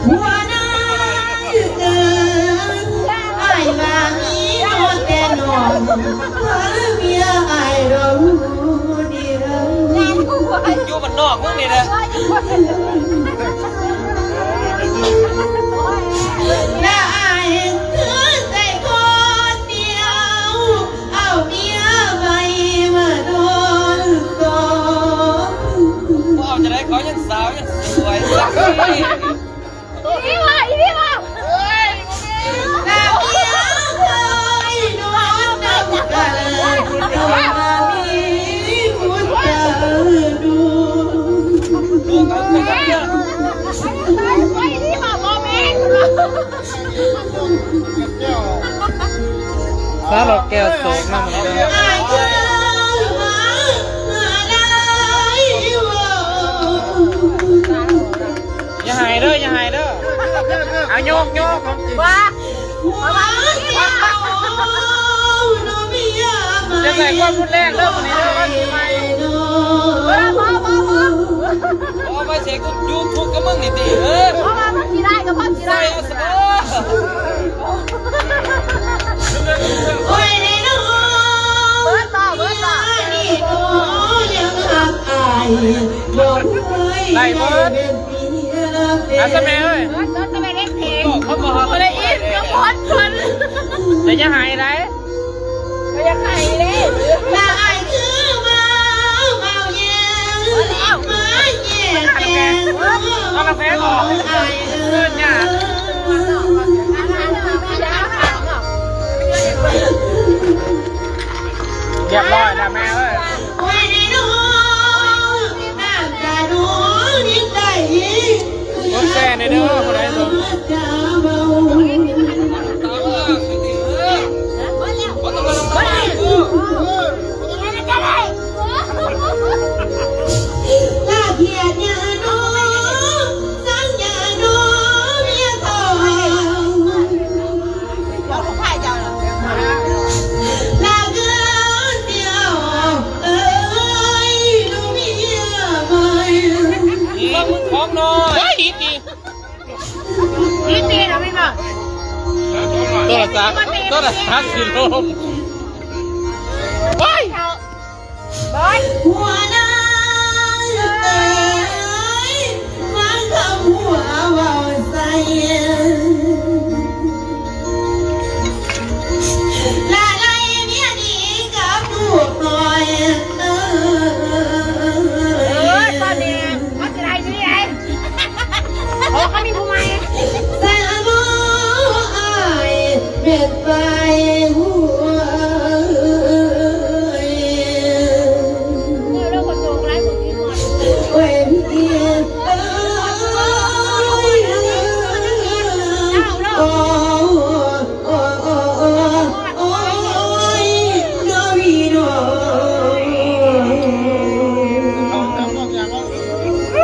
หัวหน้าเดินไอ้บางนี้นอนแต่นอนว่าเมียไอ้เราดีเราอยู่มันนอกมึงนี่นะและไอ้คือใจคนเดียวเอาเมียไปมาโดนก่อนพ่อจะได้เขายังสาวยังสวยสักทีอีว่ะเฮ้ยแต่เมียเคยนอนนำกันแต่ว่ามีมุดเจอดู ลูกกันกันเยอะไอ้นี่มาบอมเองซาหลอกแก้วโศกนั่งเลยอย่าหายเด้ออย่าหายเด้อเอาโยกว่าจะใส่ความรุนแรงเด้อวันนี้เด้อวันนี้ไม่พอไปเสกกูยูทูบกับมึงนี่ตีเพราะว่าพ่อจีได้กับพ่อจีได้โอ้ยนี่น้องเบิร์ดต่อนี่ก็ยังหักอายบอกเลยเป็นเมียอาสมัยเอ้ยเบิร์ดจะไปเล่นเพลงเขาบอกคนละอินก็พอดคน จะจะหายไรก็ยังไงเลยและอายคือมาเมาเย็นมาเย็นเป็นเอากาแฟออกเกินเนี่ยเรียบร้อยนะแม่เอ้ยโอ้ยนี่น้องน้ำตาหนูนิ่งใจรถแซ่ในเด้อคนไหนตัวจะเมาลาเพียรยาโนสังยาโนเมียทองลาเกินเดียวเอ้ยลูกเมียใหม่ว่ามึงของน้อยอีกตีนะพี่มาตัวละสักสิโลบอยหัวหน้า